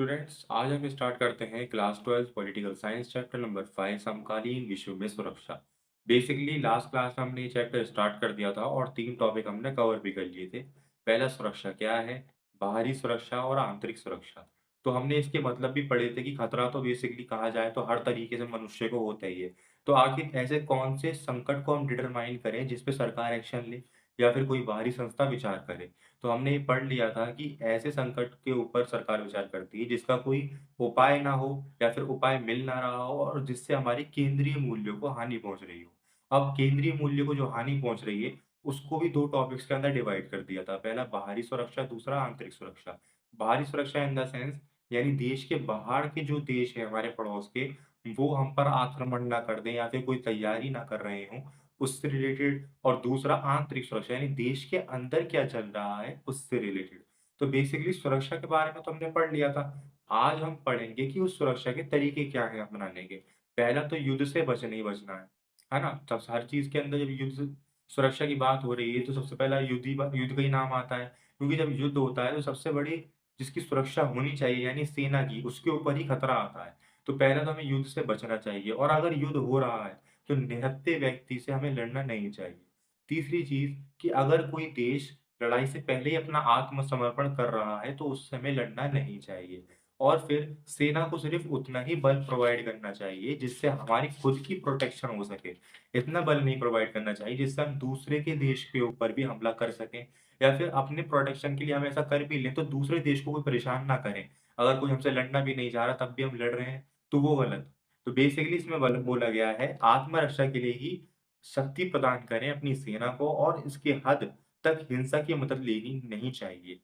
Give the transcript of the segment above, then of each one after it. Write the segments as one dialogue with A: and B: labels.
A: Students आज हम start करते हैं class 12 political science chapter number 5 समकालीन विश्व में सुरक्षा। बेसिकली लास्ट क्लास में हमने ये चैप्टर स्टार्ट कर दिया था और 3 टॉपिक हमने कवर भी कर लिए थे। पहला सुरक्षा क्या है, बाहरी सुरक्षा और आंतरिक सुरक्षा। तो हमने इसके मतलब भी पढ़े थे कि खतरा तो बेसिकली कहा जाए तो हर तरीके से मनुष्य को होता ही है। तो आखिर ऐसे कौन से संकट को हम डिटरमाइन करें जिस पे सरकार एक्शन ले या फिर कोई बाहरी संस्था विचार करे। तो हमने ये पढ़ लिया था कि ऐसे संकट के ऊपर सरकार विचार करती है जिसका कोई उपाय ना हो या फिर उपाय मिल ना रहा हो और जिससे हमारी केंद्रीय मूल्यों को हानि पहुँच रही हो। अब केंद्रीय मूल्य को जो हानि पहुँच रही है, उसको भी 2 टॉपिक्स के अंदर डिवाइड कर दिया था। पहला बाहरी सुरक्षा, दूसरा आंतरिक सुरक्षा। बाहरी सुरक्षा इन द सेंस यानी देश के बाहर के जो देश हैं हमारे पड़ोस के, वो हम पर आक्रमण ना कर दें या फिर कोई तैयारी ना कर रहे हों, उससे रिलेटेड। और दूसरा आंतरिक सुरक्षा यानी देश के अंदर क्या चल रहा है उससे रिलेटेड। तो बेसिकली सुरक्षा के बारे में तो हमने पढ़ लिया था। आज हम पढ़ेंगे कि उस सुरक्षा के तरीके क्या हैं अपनाने के। पहला तो युद्ध से बचना ही बचना है ना? तो हर चीज़ के अंदर जब युद्ध सुरक्षा की बात हो रही है तो सबसे पहला युद्ध का ही नाम आता है। क्योंकि जब युद्ध होता है तो सबसे बड़ी जिसकी सुरक्षा होनी चाहिए यानी सेना की, उसके ऊपर ही खतरा आता है। तो पहला तो हमें युद्ध से बचना चाहिए और अगर युद्ध हो रहा है तो निहत्थे व्यक्ति से हमें लड़ना नहीं चाहिए। तीसरी चीज़ कि अगर कोई देश लड़ाई से पहले ही अपना आत्मसमर्पण कर रहा है, तो उस समय लड़ना नहीं चाहिए। और फिर सेना को सिर्फ़ उतना ही बल प्रोवाइड करना चाहिए, जिससे हमारी खुद की प्रोटेक्शन हो सके। इतना बल नहीं प्रोवाइड करना चाहिए, जिससे हम दूसरे के देश के ऊपर भी हमला कर सकें या फिर अपने प्रोटेक्शन के लिए हम ऐसा कर भी लें, तो दूसरे देश को कोई परेशान ना करें। अगर कोई हमसे लड़ना भी नहीं चाह रहा, तब भी हम लड़ रहे हैं, तो वो गलत। तो बेसिकली इसमें बोला गया है आत्मरक्षा के लिए ही शक्ति प्रदान करें अपनी सेना को और इसकी हद तक हिंसा की मदद लेनी नहीं चाहिए।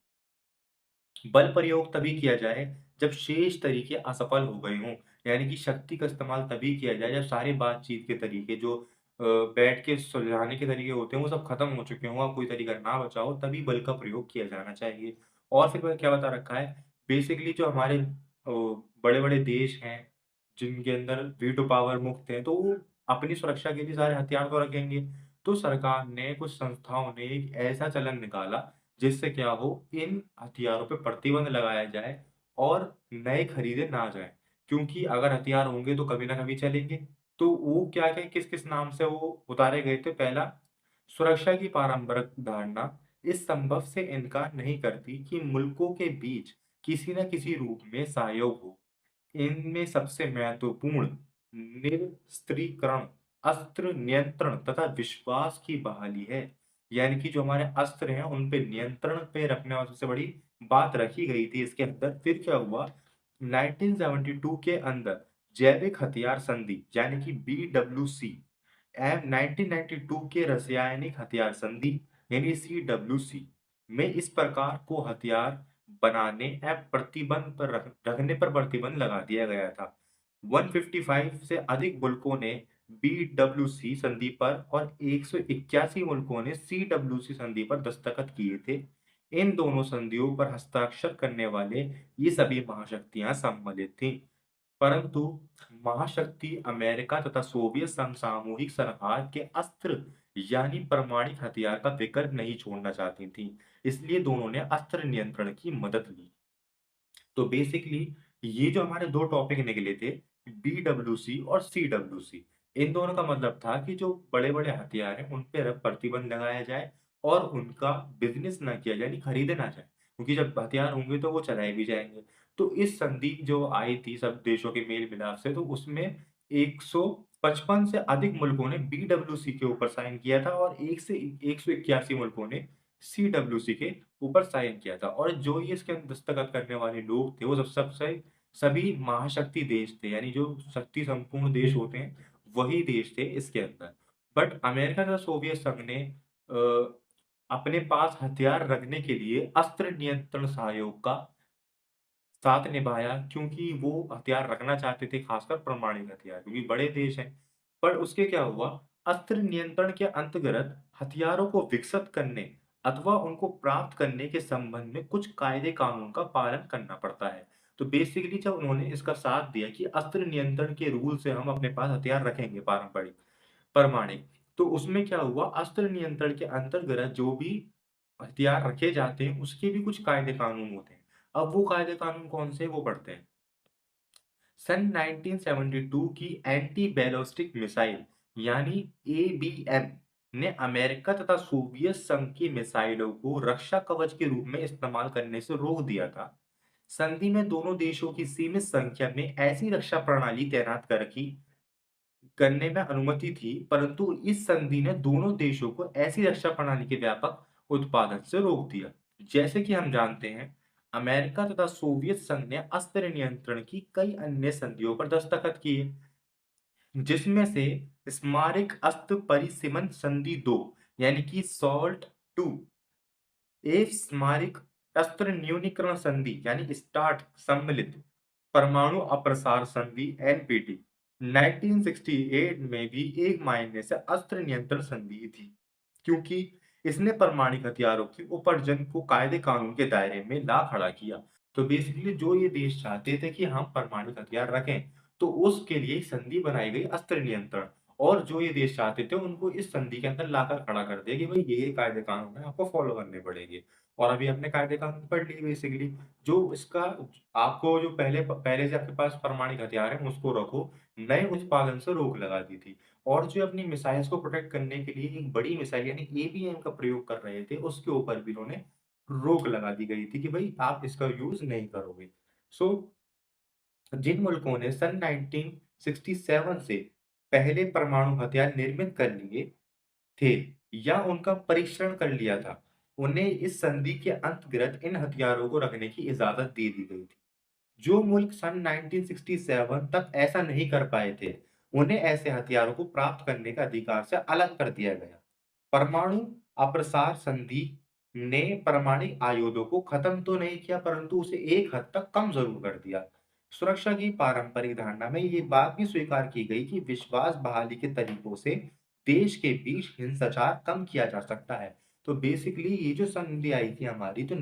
A: बल प्रयोग तभी किया जाए जब शेष तरीके असफल हो गए हों, यानी कि शक्ति का इस्तेमाल तभी किया जाए जब सारे बातचीत के तरीके जो बैठ के सुलझाने के तरीके होते हैं वो सब खत्म हो चुके हों, अब कोई तरीका ना बचा हो, तभी बल का प्रयोग किया जाना चाहिए। और फिर क्या बता रखा है, बेसिकली जो हमारे बड़े-बड़े देश हैं, जिनके अंदर वीटो पावर मुक्त है, तो वो अपनी सुरक्षा के लिए सारे हथियार तो रखेंगे। तो सरकार ने, कुछ संस्थाओं ने एक ऐसा चलन निकाला जिससे क्या हो, इन हथियारों पे प्रतिबंध लगाया जाए और नए खरीदे ना जाएँ। क्योंकि अगर हथियार होंगे तो कभी ना कभी चलेंगे। तो वो क्या-क्या किस-किस नाम से वो उतारे गए थे, पहला सुरक्षा की पारंपरिक धारणा इस संभव से इनकार नहीं करती कि मुल्कों के बीच किसी न किसी रूप में सहयोग हो। इनमें सबसे महत्वपूर्ण निरस्त्रीकरण, अस्त्र नियंत्रण तथा विश्वास की बहाली है। यानी कि जो हमारे अस्त्र हैं, उन पे नियंत्रण पे रखने वाली सबसे बड़ी बात रखी गई थी इसके अंदर। फिर क्या हुआ, 1972 के अंदर जैविक हथियार संधि यानी कि बीडब्ल्यूसी एंड 1992 के रासायनिक हथियार संधि यानी सीडब्ल्यूसी में इस प्रकार को हथियार बनाने एवं प्रतिबंध पर रखने पर प्रतिबंध लगा दिया गया था। 155 से अधिक मुल्कों ने बीडब्ल्यूसी संधि पर और 181 मुल्कों ने सीडब्ल्यूसी संधि पर दस्तखत किए थे। इन दोनों संधियों पर हस्ताक्षर करने वाले ये सभी महाशक्तियां सम्मिलित थीं। परंतु महाशक्ति अमेरिका तथा सोवियत संघ सामूहिक संहार के अस्त्र यानी परमाणु हथियार का विकल्प नहीं छोड़ना चाहती थीं। इसलिए दोनों ने अस्त्र नियंत्रण की मदद ली। तो बेसिकली ये जो हमारे 2 टॉपिक निकले थे, बीडब्ल्यूसी और सीडब्ल्यूसी, इन दोनों का मतलब था कि जो बड़े-बड़े हथियार हैं, उन पे प्रतिबंध लगाया जाए और उनका बिज़नेस ना किया जाए, यानी खरीदे ना जाए। क्योंकि जब हथियार होंगे तो वो चलाए भी जाएँगे। तो इस संधि जो आई थी सब देशों के मेल-मिलाप से, तो उसमें 155 से अधिक मुल्कों ने बीडब्ल्यूसी के ऊपर साइन किया था और 181 मुल्कों ने सीडब्ल्यूसी के ऊपर साइन किया था। और जो ये इसके अंदर दस्तखत करने वाले लोग थे, वो सभी महाशक्ति देश थे, यानी जो शक्ति संपूर्ण देश होते हैं, वही देश थे इसके अंदर। बट अमेरिका तथा सोवियत संघ ने अपने पास हथियार रखने के लिए अस्त्र नियंत्रण सहयोग का साथ निभाया, क्योंकि वो हथियार रखना चाहते थे, खासकर परमाणु हथियार, क्योंकि बड़े देश हैं। पर उसके क्या हुआ, अस्त्र नियंत्रण के अंतर्गत हथियारों को विकसित करने अथवा उनको प्राप्त करने के संबंध में कुछ कायदे कानून का पालन करना पड़ता है। तो बेसिकली जब उन्होंने इसका साथ दिया कि अस्त्र नियंत्रण के रूल से हम अपने पास हथियार रखेंगे पारंपरिक, परमाणिक, तो उसमें क्या हुआ, अस्त्र नियंत्रण के अंतर्गत जो भी हथियार रखे जाते हैं, उसके भी कुछ कायदे कानून होते हैं। अब वो कायदे कानून कौन से हैं वो पढ़ते हैं। सन 1972 की एंटी बैलिस्टिक मिसाइल यानी एबीएम ने अमेरिका तथा सोवियत संघ की मिसाइलों को रक्षा कवच के रूप में इस्तेमाल करने से रोक दिया था। संधि में दोनों देशों की सीमित संख्या में ऐसी रक्षा प्रणाली तैनात करने में अनुमति थी, परंतु इस संधि ने दोनों देशों को ऐसी रक्षा प्रणाली के व्यापक उत्पादन से रोक दिया। जैसे कि हम जानते हैं, अमेरिका तथा सोवियत संघ ने अस्त्र नियंत्रण की कई अन्य संधियों पर दस्तखत किए, जिसमें से स्मारक अस्त्र परिसीमन संधि 2 यानी कि सॉल्ट 2, एक स्मारक अस्त्र न्यूनीकरण संधि यानी स्टार्ट सम्मिलित परमाणु अप्रसार संधि एनपीटी 1968 में भी एक मायने से अस्त्र नियंत्रण संधि थी, क्योंकि इसने परमाणु हथियारों के उपार्जन को कायदे कानून के दायरे में ला खड़ा किया। तो बेसिकली जो ये देश चाहते थे कि हम परमाणु हथियार रखें, तो उसके लिए एक संधि बनाई गई अस्त्र नियंत्रण, और जो ये देश चाहते थे उनको इस संधि के अंदर लाकर खड़ा कर दिया कि भाई ये कायदे कानून है, आपको फॉलो करने पड़ेंगे। और अभी हमने कायदे कानून पढ़ लिए बेसिकली, जो इसका आपको जो पहले से आपके पास परमाणु हथियार है उसको रखो, नए उत्पादन से रोक लगा दी थी। और जो अपनी मिसाइल्स को प्रोटेक्ट करने के लिए एक बड़ी मिसाइल यानी एबीएम का प्रयोग कर रहे थे, उसके ऊपर भी इन्होंने रोक लगा दी गई थी कि भई आप इसका यूज़ नहीं करोगे। सो जिन मुल्कों ने सन 1967 से पहले परमाणु हथियार निर्मित कर लिए थे या उनका परीक्षण कर लिया था, उन्हें इस संधि के अंतर्गत इन हथियारों को रखने की इजाज़त दे दी गई थी। जो मुल्क सन 1967 तक ऐसा नहीं कर पाए थे, उन्हें ऐसे हथियारों को प्राप्त करने का अधिकार से अलग कर दिया गया। परमाणु अप्रसार संधि ने परमाणु आयुधों को खत्म तो नहीं किया, परंतु उसे एक हद तक कम ज़रूर कर दिया। सुरक्षा की पारंपरिक धारणा में ये बात भी स्वीकार की गई कि विश्वास बहाली के तरीकों से देश के बीच हिंसाचार कम किया जा सकता है। तो बेसिकली ये जो संधि आई थी हमारी, तो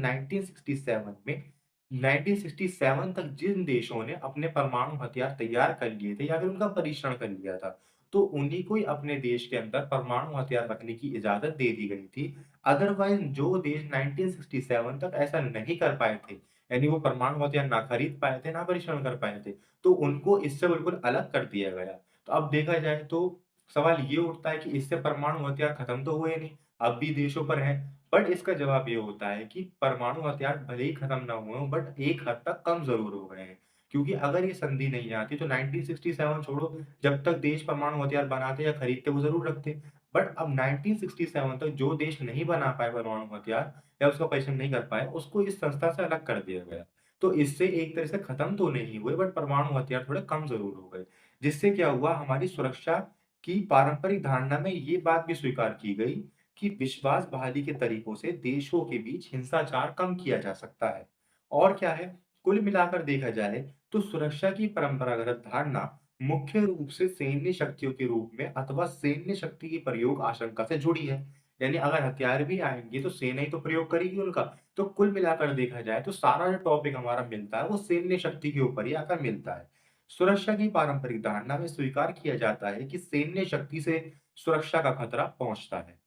A: 1967 तक जिन देशों ने अपने परमाणु हथियार तैयार कर लिए थे या फिर उनका परीक्षण कर लिया था, तो उन्हीं को ही अपने देश के अंदर परमाणु हथियार रखने की इजाज़त दे दी गई थी। अदरवाइज़ जो देश 1967 तक ऐसा नहीं कर पाए थे, यानी वो परमाणु हथियार ना खरीद पाए थे, ना परीक्षण कर पाए थे, तो उनको इससे बिल्कुल अलग कर दिया गया। तो अब देखा जाए तो सवाल ये उठता है कि इससे परमाणु हथियार खत्म तो हुए नहीं, अब भी देशों पर हैं। बट इसका जवाब ये होता है कि परमाणु हथियार भले ही खत्म ना हुए हों, बट एक हद तक कम ज़रूर हो गए हैं। क्योंकि अगर ये संधि नहीं आती तो 1967 छोड़ो, जब तक देश परमाणु हथियार बनाते या खरीदते वो ज़रूर रखते। बट अब 1967 तक जो देश नहीं बना पाए परमाणु हथियार या उसका परीक्षण नहीं कर पाए, उसको इस संस्था से अलग कर दिया गया। तो इससे एक तरह से खत्म तो नहीं हुए, बट परमाणु हथियार थोड़े कम ज़रूर हो गए। जिससे क्या हुआ, हमारी सुरक्षा की पारंपरिक धारणा में ये बात भी स्वीकार की गई कि विश्वास बहाली के तरीकों से देशों के बीच हिंसाचार कम किया जा सकता है। और क्या है, कुल मिलाकर देखा जाए तो सुरक्षा की परंपरागत धारणा मुख्य रूप से सैन्य शक्तियों के रूप में अथवा सैन्य शक्ति की प्रयोग आशंका से जुड़ी है। यानी अगर हथियार भी आएँगे तो सेना ही तो प्रयोग करेगी उनका। तो कुल मिलाकर देखा जाए तो सारा जो टॉपिक हमारा मिलता है वो सैन्य शक्ति के ऊपर ही आकर मिलता है। सुरक्षा की पारंपरिक धारणा में स्वीकार किया जाता है कि सैन्य शक्ति से सुरक्षा का खतरा पहुँचता है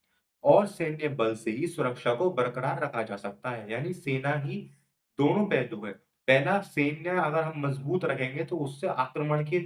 A: और सैन्य बल से ही सुरक्षा को बरकरार रखा जा सकता है। यानी सेना ही दोनों पहलू है। पहला, सैन्य अगर हम मजबूत रखेंगे तो उससे आक्रमण के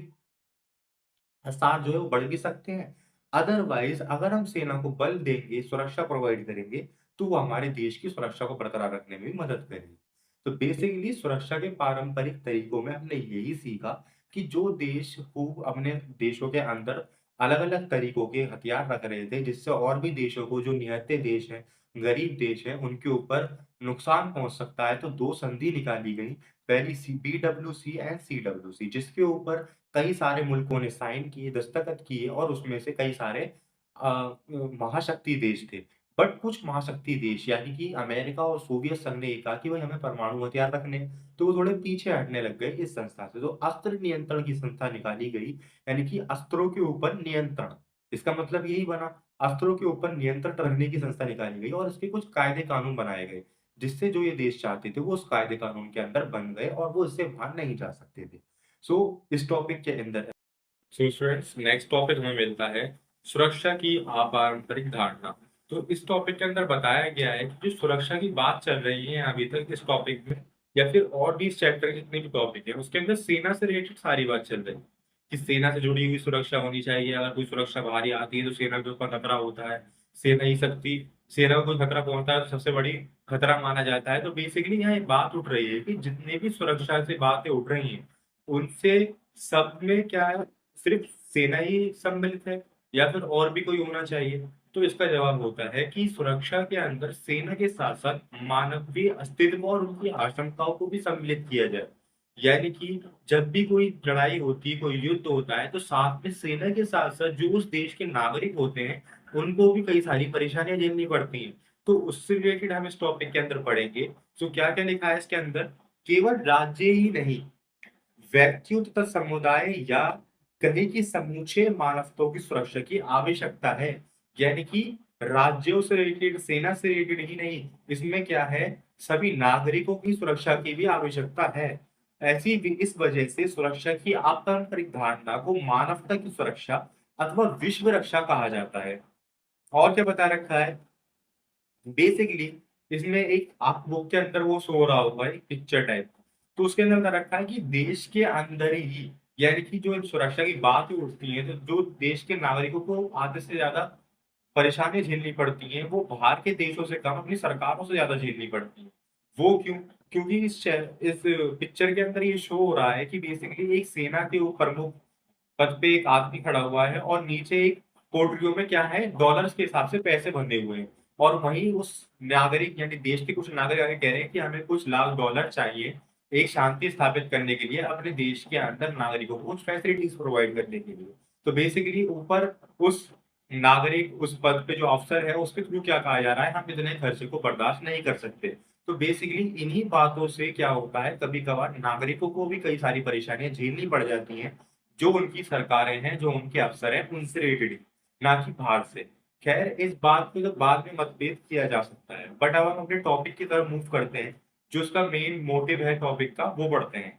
A: साथ जो है वो बढ़ भी सकते हैं। अदरवाइज़ अगर हम सेना को बल देंगे, सुरक्षा प्रोवाइड करेंगे, तो वो हमारे देश की सुरक्षा को बरकरार रखने में भी मदद करेगी। तो बेसिकली सुरक्षा के पारंपरिक तरीकों में हमने यही सीखा कि जो देश को अपने देशों के अंदर अलग-अलग तरीकों के हथियार रख रहे थे, जिससे और भी देशों को, जो निहत्थे देश हैं, गरीब देश हैं, उनके ऊपर नुकसान पहुँच सकता है, तो 2 संधि निकाली गई। पहली बीडब्ल्यूसी एंड सीडब्ल्यूसी, जिसके ऊपर कई सारे मुल्कों ने साइन किए, दस्तखत किए और उसमें से कई सारे महाशक्ति देश थे। बट कुछ महाशक्ति देश यानी कि अमेरिका और सोवियत संघ ने ये कहा कि भई हमें परमाणु हथियार रखने हैं, तो वो थोड़े पीछे हटने लग गए इस संस्था से। तो अस्त्र नियंत्रण की संस्था निकाली गई, यानी कि अस्त्रों के ऊपर नियंत्रण। इसका मतलब यही बना, अस्त्रों के ऊपर नियंत्रण रखने की संस्था निकाली गई और इसके कुछ कायदे कानून बनाए गए, जिससे जो ये देश चाहते थे वो उस कायदे कानून के अंदर बन गए और वो इससे बाहर नहीं जा सकते थे। सो इस टॉपिक के अंदर सो स्टूडेंट्स, नेक्स्ट टॉपिक हमें मिलता है सुरक्षा की अपारंपरिक धारणा। तो इस टॉपिक के अंदर बताया गया है कि जो सुरक्षा की बात चल रही है अभी तक इस टॉपिक में, या फिर और भी इस चैप्टर के जितने भी टॉपिक है उसके अंदर सेना से रिलेटेड सारी बात चल रही है कि सेना से जुड़ी हुई सुरक्षा होनी चाहिए। अगर कोई सुरक्षा बाहरी आती है तो सेना के ऊपर खतरा होता है। सेना ही शक्ति, सेना को कोई खतरा पहुंचता है तो सबसे बड़ी खतरा माना जाता है। तो बेसिकली यहाँ एक बात उठ रही है कि जितनी भी सुरक्षा से बातें उठ रही हैं उनसे सब में क्या है, सिर्फ सेना ही सम्मिलित है या फिर और भी कोई होना चाहिए? तो इसका जवाब होता है कि सुरक्षा के अंदर सेना के साथ साथ मानवीय अस्तित्व और उनकी आशंकाओं को भी सम्मिलित किया जाए। यानी कि जब भी कोई लड़ाई होती है, कोई युद्ध होता है, तो साथ में सेना के साथ साथ जो उस देश के नागरिक होते हैं उनको भी कई सारी परेशानियां झेलनी पड़ती हैं। तो उससे रिलेटेड हम इस टॉपिक के अंदर पढ़ेंगे। तो क्या क्या लिखा है इसके अंदर? केवल राज्य ही नहीं, व्यक्तियों तथा समुदाय या कहे कि समूचे मानवताओं की सुरक्षा की आवश्यकता है। यानी कि राज्यों से रिलेटेड, सेना से रिलेटेड ही नहीं, इसमें क्या है, सभी नागरिकों की सुरक्षा की भी आवश्यकता है। ऐसी भी इस वजह से सुरक्षा की आपारंपरिक धारणा को मानवता की सुरक्षा अथवा विश्व रक्षा कहा जाता है। और क्या बता रखा है? बेसिकली इसमें एक आप बुक के अंदर वो शो हो रहा होगा एक पिक्चर टाइप। तो उसके अंदर बता रखा है कि देश के अंदर ही, यानी कि जो सुरक्षा की बात उठती है, तो जो देश के नागरिकों को आधे से ज्यादा परेशानियां झेलनी पड़ती हैं वो बाहर के देशों से कम अपनी सरकारों से ज्यादा झेलनी पड़ती है। वो क्यों? क्योंकि इस पिक्चर के अंदर ये शो हो रहा है कि बेसिकली एक सेना के ऊपर प्रमुख पद पे एक आदमी खड़ा हुआ है और नीचे एक पोटलियों में क्या है, डॉलर्स के हिसाब से पैसे बंधे हुए हैं। और वहीं उस नागरिक यानी देश के कुछ नागरिक आगे कह रहे हैं कि हमें कुछ लाख डॉलर चाहिए एक शांति स्थापित करने के लिए, अपने देश के अंदर नागरिकों को कुछ फैसिलिटीज प्रोवाइड करने के लिए। तो बेसिकली ऊपर उस नागरिक, उस पद पे जो अफसर है उसके थ्रू क्या कहा जा रहा है, हम इतने खर्चे को बर्दाश्त नहीं कर सकते। तो बेसिकली इन्हीं बातों से क्या होता है, कभी कभार नागरिकों को भी कई सारी परेशानियां झेलनी पड़ जाती हैं, जो उनकी सरकारें हैं, जो उनके अफसर हैं, उनसे रिलेटेड, ना कि बाहर से। खैर, इस बात पे तो बाद में मतभेद किया जा सकता है, बट अब हम अपने टॉपिक की तरफ मूव करते हैं। जो उसका मेन मोटिव है टॉपिक का वो पढ़ते हैं।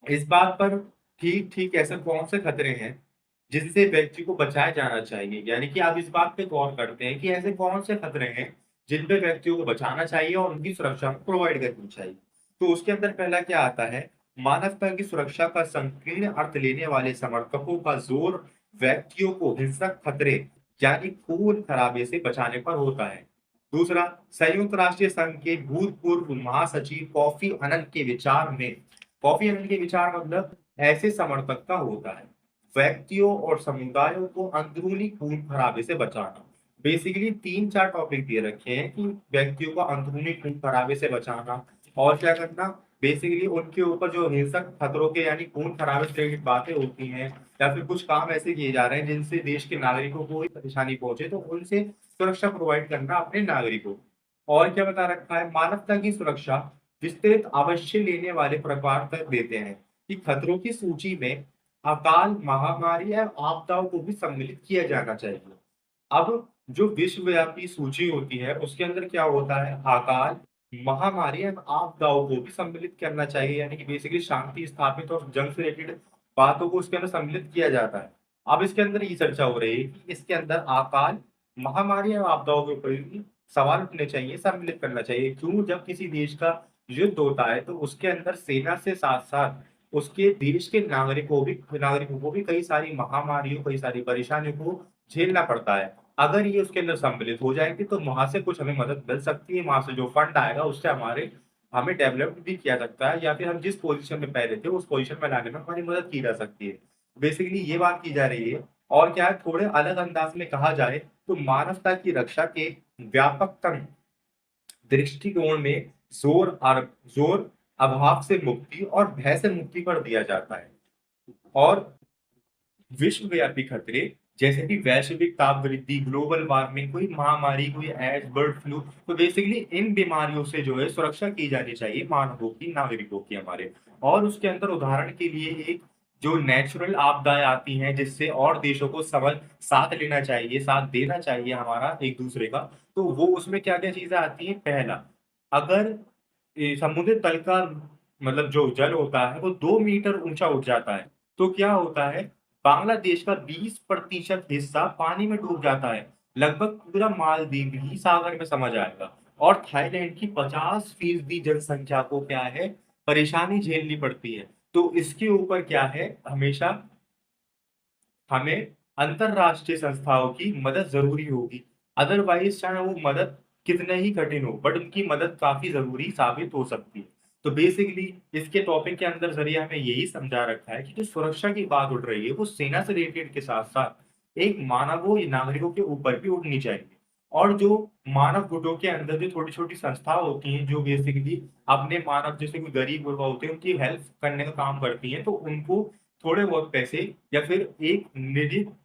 A: इस बात पर ठीक ठीक ऐसे कौन से खतरे हैं जिनसे व्यक्ति को बचाया जाना चाहिए, यानी कि आप इस बात पे गौर करते हैं कि ऐसे कौन से खतरे हैं जिन पे व्यक्तियों को बचाना चाहिए और उनकी सुरक्षा प्रोवाइड करनी चाहिए। तो उसके अंदर पहला क्या आता है? मानवता की सुरक्षा का संकीर्ण अर्थ लेने वाले समर्थकों का जोर व्यक्तियों को हिंसक खतरे यानी खून खराबे से बचाने पर होता है। दूसरा, संयुक्त राष्ट्र संघ के भूतपूर्व महासचिव कॉफी अनन के विचार मतलब ऐसे समर्थक का होता है व्यक्तियों और समुदायों को अंदरूनी खून खराबे से बचाना। बेसिकली तीन चार टॉपिक दिए रखे हैं कि व्यक्तियों को अंदरूनी खून खराबे से बचाना और क्या करना, बेसिकली उनके ऊपर जो हिंसक खतरों के यानी खून खराबे से रिलेटेड बातें होती हैं या फिर कुछ काम ऐसे किए जा रहे हैं जिनसे देश के नागरिकों को ही परेशानी पहुंचे, तो उनसे सुरक्षा प्रोवाइड करना अपने नागरिकों को। और क्या बता रखा है? मानवता की सुरक्षा विस्तृत अवश्य लेने वाले प्रकार तक देते हैं कि खतरों की सूची में अकाल, महामारी या आपदाओं को भी सम्मिलित किया जाना चाहिए। अब जो विश्वव्यापी सूची होती है उसके अंदर क्या होता है, अकाल, महामारी एवं आपदाओं को भी सम्मिलित करना चाहिए, यानी कि बेसिकली शांति स्थापित और जंग से रिलेटेड बातों को उसके अंदर सम्मिलित किया जाता है। अब इसके अंदर ये चर्चा हो रही है कि इसके अंदर अकाल, महामारी एवं आपदाओं के ऊपर भी सवाल उठने चाहिए, सम्मिलित करना चाहिए। क्यों? जब किसी देश का युद्ध होता है तो उसके अंदर सेना से साथ साथ उसके देश के नागरिकों को भी कई सारी महामारियों, कई सारी परेशानियों को झेलना पड़ता है। अगर ये उसके अंदर सम्मिलित हो जाएँगे तो वहाँ से कुछ हमें मदद मिल सकती है, वहाँ से जो फंड आएगा उससे हमें डेवलप भी किया सकता है या फिर हम जिस पोज़ीशन में पहले थे उस पोज़ीशन में लाने में हमारी मदद की जा सकती है। बेसिकली ये बात की जा रही है। और क्या है, थोड़े अलग अंदाज़ में कहा जाए तो मानवता की रक्षा के व्यापकतम दृष्टिकोण में जोर अभाव से मुक्ति और भय से मुक्ति पर दिया जाता है। और विश्वव्यापी खतरे जैसे कि वैश्विक ताप वृद्धि, ग्लोबल वार्मिंग, कोई महामारी, कोई एड्स, बर्ड फ्लू, तो बेसिकली इन बीमारियों से जो है सुरक्षा की जानी चाहिए मानवों की, नागरिकों की हमारे। और उसके अंदर उदाहरण के लिए एक जो नेचुरल आपदाएं आती हैं जिससे और देशों को समझ साथ लेना चाहिए, साथ देना चाहिए हमारा एक दूसरे का, तो वो उसमें क्या-क्या चीज़ें आती हैं? पहला, अगर समुद्र तल का मतलब जो जल होता है वो 2 मीटर ऊँचा उठ जाता है, तो क्या होता है, बांग्लादेश का 20% हिस्सा पानी में डूब जाता है। लगभग पूरा मालदीव ही सागर में समा जाएगा। और थाईलैंड की 50% जनसंख्या को क्या है, परेशानी झेलनी पड़ती है। तो इसके ऊपर क्या है, हमेशा हमें अंतरराष्ट्रीय संस्थाओं की मदद ज़रूरी होगी। अदरवाइज़ चाहे वो मदद कितने ही कठिन हो, बट उनकी मदद काफ़ी ज़रूरी साबित हो सकती है। तो बेसिकली इसके टॉपिक के अंदर ज़रिए हमें यही समझा रखा है कि जो सुरक्षा की बात उठ रही है, वो सेना से रिलेटेड के साथ-साथ एक मानवों या नागरिकों के ऊपर भी उठनी चाहिए। और जो मानव गुटों के अंदर जो छोटी-छोटी संस्था होती हैं, जो बेसिकली अपने मानव जैसे कोई गरीब गुरबा होते हैं, उनकी हेल्प करने का काम करती हैं, तो उनको थोड़े बहुत पैसे या फिर एक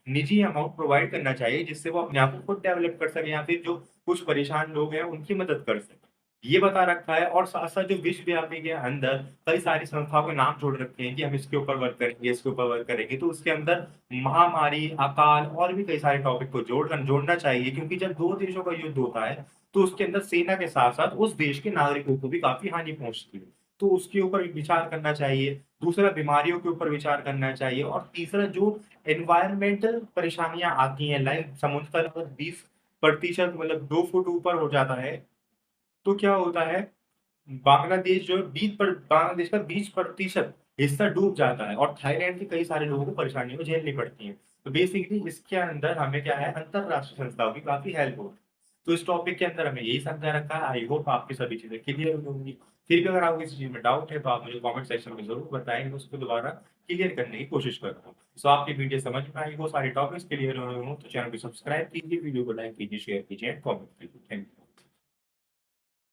A: निजी अमाउंट प्रोवाइड करना चाहिए, जिससे वो अपने आप को खुद डेवलप कर सकें या फिर जो कुछ परेशान लोग हैं, उनकी मदद कर सकें। ये बता रखा है और साथ-साथ जो विश्वव्यापी के अंदर कई सारी संस्थाओं के नाम जोड़ रखे हैं कि हम इसके ऊपर वर्क करेंगे, इसके ऊपर वर्क करेंगे। तो उसके अंदर महामारी, अकाल और भी कई सारे टॉपिक को जोड़ना चाहिए क्योंकि जब 2 देशों का युद्ध होता है, तो उसके अंदर सेना के साथ-साथ उस देश के नागरिकों को भी काफ़ी हानि पहुँचती है। तो उसके ऊपर विचार करना चाहिए। दूसरा बीमारियों के ऊपर विचार करना चाहिए और तीसरा जो एनवायरमेंटल परेशानियाँ आती हैं लाइक समुद्र तल अगर 20% मतलब 2 फुट ऊपर हो जाता है, तो क्या होता है बांग्लादेश जो है 20 पर बांग्लादेश का 20% हिस्सा डूब जाता है और थाईलैंड के कई सारे लोगों को परेशानियों को झेलनी पड़ती हैं। तो बेसिकली इसके अंदर हमें क्या है अंतरराष्ट्रीय संस्थाओं की काफ़ी हेल्प होगी। तो इस टॉपिक के अंदर हमें यही समझा रखा है। आई होप आपकी सभी चीज़ें क्लियर हुई होंगी। फिर भी अगर आपको किसी चीज़ में डाउट है तो आप मुझे कमेंट सेक्शन में ज़रूर बताएँ, मैं उसको दोबारा क्लियर करने की कोशिश करूँगा। सो आपकी वीडियो समझ में आई हो, सारे टॉपिक्स क्लियर हुए हों तो चैनल को सब्सक्राइब कीजिए, वीडियो को लाइक कीजिए, शेयर कीजिए एंड कमेंट कीजिए। Thank you.